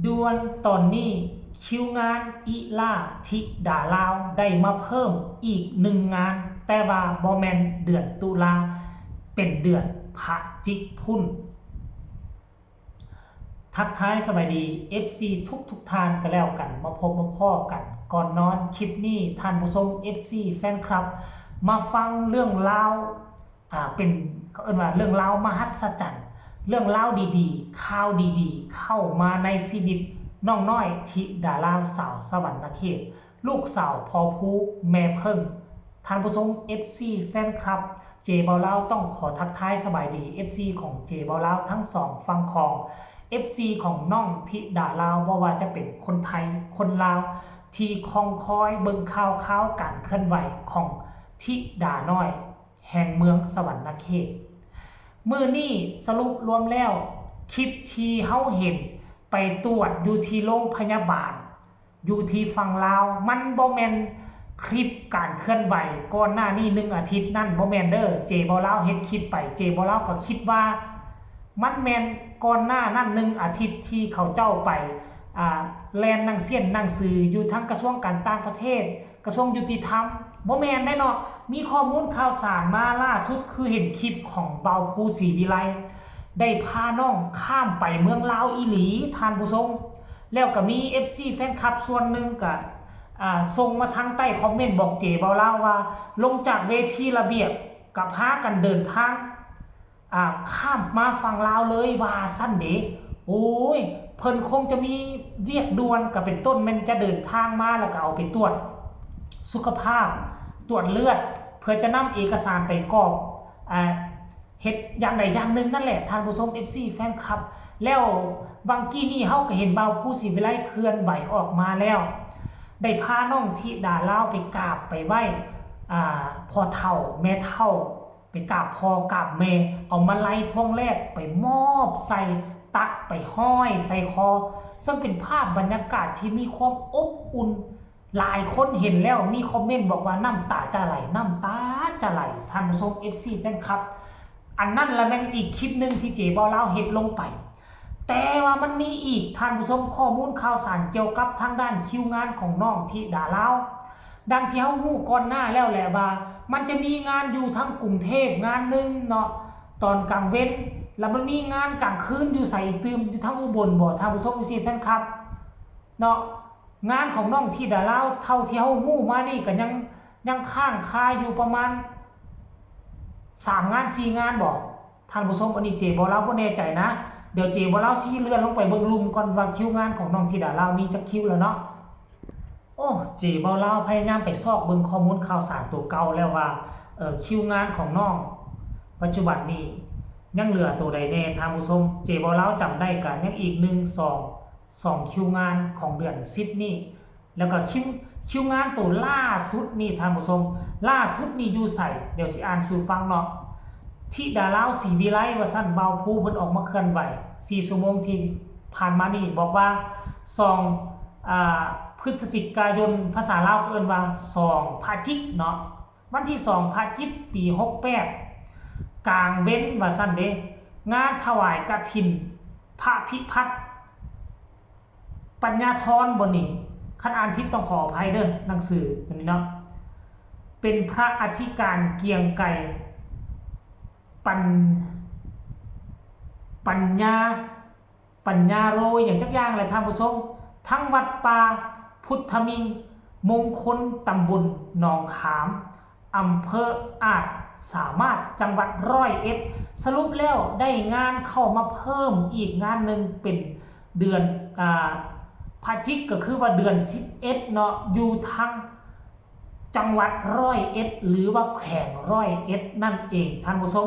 ด่วนตอนนี้คิวงานอีล่าธิดาลาวได้มาเพิ่มอีก1 งานแต่ว่าบ่แม่นเดือนตุลาเป็นเดือนพฤศจิกายนทักทายสบายดี FC ทุกท่านกันแล้วกันมาพบมาพ่อกันก่อนนอนคลิปนี้ท่านผู้ชม FC แฟนคลับมาฟังเรื่องราวเป็นเขาเรียกว่าเรื่องราวมหัศจรรย์เรื่องราวดีๆข่าวดีๆเข้ามาในชีวิตน้องน้อยธิดาลาวสาวสวรรณเขตลูกสาวพอภูแม่เพิ่งท่านผู้ชม FC แฟนคลับเจเบาลาวต้องขอทักทายสบายดี FC ของเจเบาลาวทั้ง2ฝั่งของ FC ของน้องธิดาลาวว่าจะเป็นคนไทยคนลาวที่คองคอยเบิ่งข่าวการเคลื่อนไหวของธิดาน้อยแห่งเมืองสวรรณเขตมื้อนี้สรุปรวมแล้วคลิปที่เฮาเห็นไปตรวจอยู่ที่โรงพยาบาลอยู่ที่ฝั่งลาวมันบ่แม่นคลิปการเคลื่อนไหวก่อนหน้านี้1 อาทิตย์นั่นบ่แม่นเด้อเจบ่ลาวเฮ็ดคลิปไปเจบ่ลาวก็คิดว่ามันแม่นก่อนหน้านั้น1 อาทิตย์ที่เขาเจ้าไปแลนหนังเสียนหนังสืออยู่ทั้งกระทรวงการต่างประเทศกระทรวงยุติธรรมบ่แม่นได้เนาะมีข้อมูลข่าวสารมาล่าสุดคือเห็นคลิปของเบาภูศรีวิไลได้พาน้องข้ามไปเมืองลาวอีหลีท่านผู้ชมแล้วก็มี FC แฟนคลับส่วนหนึ่งก็ส่งมาทางใต้คอมเมนต์บอกเจเบาลาวว่าลงจากเวทีระเบียบกับพากันเดินทางข้ามมาฝั่งลาวเลยว่าสั้นเดโอ้ยเพิ่นคงจะมีเรียกด่วนก็เป็นต้นมันจะเดินทางมาแล้วก็เอาไปตรวจสุขภาพตรวจเลือดเพื่อจะนำเอกสารไปกรอกเฮ็ดอย่างใดอย่างหนึ่งนั่นแหละท่านผู้ชม FC แฟนคลับแล้วบางกี้นี่เฮาก็เห็นเบาผู้ศรีวิไลเคลื่อนไหวออกมาแล้วได้พาน้องธิดาลาวไปกราบไปไหว้พ่อเฒ่าแม่เฒ่าไปกราบพ่อกราบแม่เอามาไล่พวงแรกไปมอบใส่ตักไปห้อยใส่คอซึ่งเป็นภาพบรรยากาศที่มีความอบอุ่นหลายคนเห็นแล้วมีคอมเมนต์บอกว่าน้ำตาจะไหลน้ำตาจะไหลท่านผู้ชม FC แฟนคลับอันนั้นละแม่นอีกคลิปหนึ่งที่เจบ่ลาวเฮ็ดลงไปแต่ว่ามันมีอีกท่านผู้ชมข้อมูลข่าวสารเกี่ยวกับทางด้านคิวงานของน้องธิดาลาวดังที่เฮาฮู้ก่อนหน้าแล้วแหละว่ามันจะมีงานอยู่ทั้งกรุงเทพงานนึงเนาะตอนกลางเว้นแล้วมันมีงานกลางคืนอยู่ใส่ตื่มอยู่ทั้งอุบลบ่ท่านผู้ชมสิแฟนคลับเนาะงานของน้องธิดาลาวเท่าที่เฮาฮู้มานี่ก็ยังค้างคาอยู่ประมาณ3 งาน 4 งานบอกท่านผู้ชมอันนี้เจบ่ลาวบ่แน่ใจนะเดี๋ยวเจบ่ลาวสิเลื่อนลงไปเบิ่งลุมก่อนว่าคิวงานของน้องธิดาลาวมีจักคิวแล้วเนาะโอ้เจบ่ลาวพยายามไปซอกเบิ่งข้อมูลข่าวสารตัวเก่าแล้วว่าคิวงานของน้องปัจจุบันนี้ยังเหลือตัวใดแน่ท่านผู้ชมเจบ่ลาวจำได้ก็ยังอีก2คิวงานของเดือน10นี้แล้วก็คิวงานตัวล่าสุดนี่ท่านผู้ชมล่าสุดนี่อยู่ใส่เดี๋ยวสิอ่านสู่ฟังเนาะธิดาลาวศรีวิไลว่าซั่นเบาภูเพิ่นออกมาเคลื่อนไหว4 ชั่วโมงที่ผ่านมานี่บอกว่า2พฤศจิกายนภาษาลาวเอิ้นว่า2พฤศจิกเนาะวันที่2พฤศจิกปี68กลางเว้นว่าซั่นเด้งานถวายกฐินพระพิพัฒน์ปัญญาธรบ่นี่คันอ่านผิดต้องขออภัยเด้อหนังสืออันนี้เนาะเป็นพระอธิการเกียงไก่ปัญญาโรยอย่างจักอย่างเลยท่านผู้ชมทั้งวัดป่าพุทธมิงมงคลตำบลหนองขามอำเภออาจสามารถจังหวัด101สรุปแล้วได้งานเข้ามาเพิ่มอีกงานหนึ่งเป็นเดือนพฤศจิกก็คือว่าเดือน11เนาะอยู่ทางจังหวัด101หรือว่าแขวง101นั่นเองท่านผู้ชม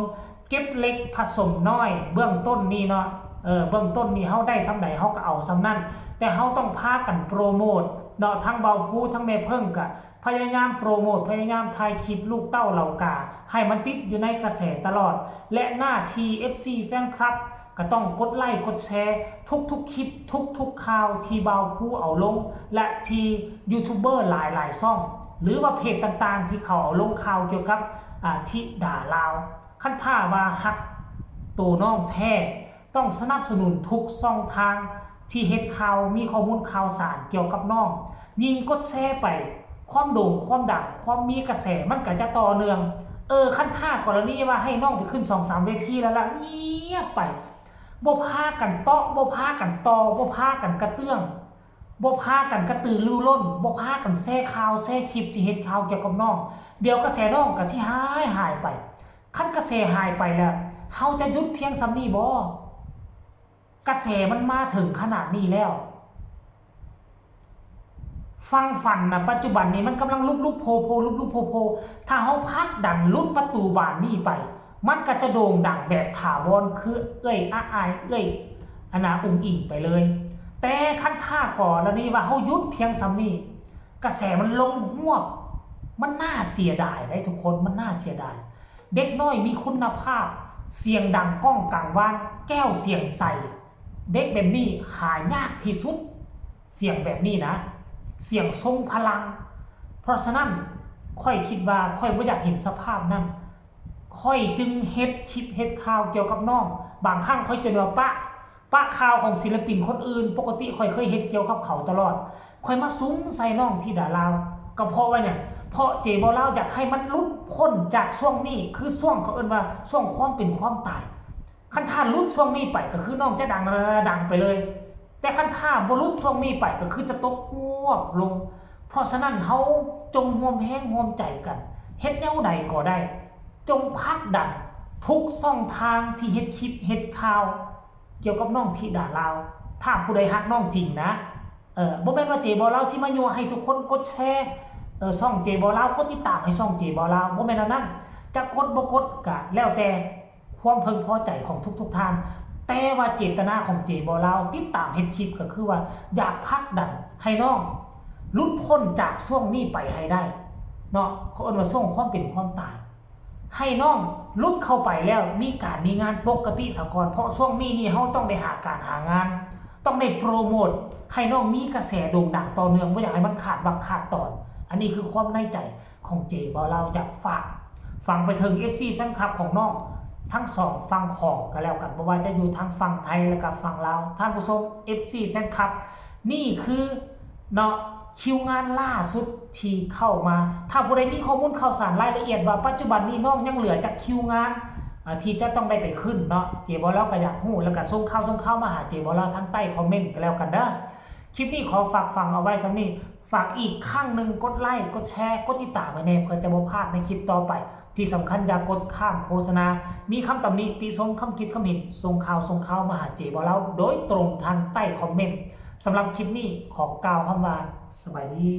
เก็บเล็กผสมน้อยเบื้องต้นนี่เนาะเบื้องต้นนี่เฮาได้ซ้ำใดเฮาก็เอาซ้ำนั่นแต่เฮาต้องพากันโปรโมทเนาะทั้งเบาภูทั้งแม่เพิ่งก็พยายามโปรโมทพยายามถ่ายคลิปลูกเต้าเหล่ากาให้มันติดอยู่ในกระแสตลอดและหน้าที่ FC แฟนคลับก็ต้องกดไลค์กดแชร์ทุกคลิปทุกข่าวที่เบาภูเอาลงและที่ยูทูบเบอร์หลายช่องหรือว่าเพจต่างๆที่เขาเอาลงข่าวเกี่ยวกับธิดาลาวคันท่าว่าฮักตัวน้องแท้ต้องสนับสนุนทุกช่องทาง ที่เฮ็ดข่าวมีข้อมูลข่าวสารเกี่ยวกับน้องยิ่งกดแชร์ไปความโด่งความดังความมีกระแสมันก็จะต่อเนื่องขั้นท่ากรณีว่าให้น้องไปขึ้น 2-3 เวทีแล้วล่ะเงียบไปบ่พากันเตาะบ่พากันตอบ่พากันกระเตื้องบ่พากันกระตือรือร้นบ่พากันแซ่ข่าวแซ่คลิปที่เฮ็ดข่าวเกี่ยวกับน้องเดี๋ยวกระแสน้องก็สิหายไปคันกระแสหายไปแล้วเฮาจะหยุดเพียงส่ำนี้บ่กระแสมันมาถึงขนาดนี้แล้วฟังฝันนะปัจจุบันนี้มันกำลังลุกโผล่ลุกโผล่ถ้าเฮาพักดันลุดประตูบานนี้ไปมันก็จะโด่งดังแบบถาวรคืออายอนาอุ้งอิงไปเลยแต่ขั้นท่าก่อนแล้วนี่ว่าเฮาหยุดเพียงซ้ำนี้กระแสมันลงหวบมันน่าเสียดายได้ทุกคนมันน่าเสียดายเด็กน้อยมีคุณภาพเสียงดังก้องกังวานแก้วเสียงใสเด็กแบบนี้หายากที่สุดเสียงแบบนี้นะเสียงทรงพลังเพราะฉะนั้นค่อยคิดว่าค่อยบ่อยากเห็นสภาพนั้นค่อยจึงเฮ็ดคลิปเฮ็ดข่าวเกี่ยวกับน้องบางครั้งค่อยจะว่าปะข่าวของศิลปินคนอื่นปกติค่อยเคยเฮ็ดเกี่ยวกับเขาตลอดค่อยมาซุ้มใส่น้องที่ดาลาวก็เพราะว่าเนี่ยเพราะเจบ่ลาวอยากให้มันหลุดพ้นจากช่วงนี้คือช่วงเขาเอิ้นว่าช่วงความเป็นความตายคันถ้าหลุดช่วงนี้ไปก็คือน้องจะดังไปเลยแต่คันถ้าบ่หลุดช่วงนี้ไปก็คือจะตกฮวบลงเพราะฉะนั้นเฮาจงร่วมแรงร่วมใจกันเฮ็ดแนวใดก็ได้จงผลักดันทุกช่องทางที่เฮ็ดคลิปเฮ็ดข่าวเกี่ยวกับน้องธิดาลาวถ้าผู้ใดฮักน้องจริงนะบ่แม่นว่าเจบ่ลาวสิมายั่วให้ทุกคนกดแชร์ช่องเจบ่ลาวกดติดตามให้ช่องเจบ่ลาวบ่แม่นอันนั้นจะกดบ่กดก็แล้วแต่ความพึงพอใจของทุกท่านแต่ว่าเจตนาของเจบ่ลาวติดตามเฮ็ดคลิปก็คือว่าอยากผลักดันให้น้องหลุดพ้นจากช่วงนี้ไปให้ได้เนาะเขาเอิ้นว่าช่วงความเป็นความตายให้น้องลุดเข้าไปแล้วมีการมีงานปกติซะก่อนเพราะช่วงนี้นี่เฮาต้องได้หาการหางานต้องได้โปรโมทให้น้องมีกระแสโด่งดังต่อเนื่องบ่อยากให้มันขาดวักขาดตอนอันนี้คือความในใจของเจบ่เราอยากฝากฟังไปถึง FC แฟนคลับของน้องทั้งสองฝั่งของก็แล้วกันบ่ว่าจะอยู่ทั้งฝั่งไทยและก็ฝั่งลาวท่านผู้ชม FC แฟนคลับนี่คือเนาะคิวงานล่าสุดที่เข้ามาถ้าผู้ใดมีข้อมูลข่าวสารรายละเอียดว่าปัจจุบันนี้น้องยังเหลือจากคิวงานที่จะต้องได้ไปขึ้นเนาะเจบ่เราก็อยากฮู้แล้วก็ส่งข่าวมาหาเจบ่เราทั้งใต้คอมเมนต์ก็แล้วกันเด้อคลิปนี้ขอฝากฟังเอาไว้ซะนี่ฝากอีกครั้งนึงกดไลค์กดแชร์กดติดตามไว้แน่เพื่อจะบ่พลาดในคลิปต่อไปที่สำคัญอย่ากดข้ามโฆษณามีคำตำหนิติชมคำคิดคำเห็นส่งข่าวมาหาเจบ่เราโดยตรงทางใต้คอมเมนต์สำหรับคลิปนี้ขอกล่าวคำว่าสวัสดี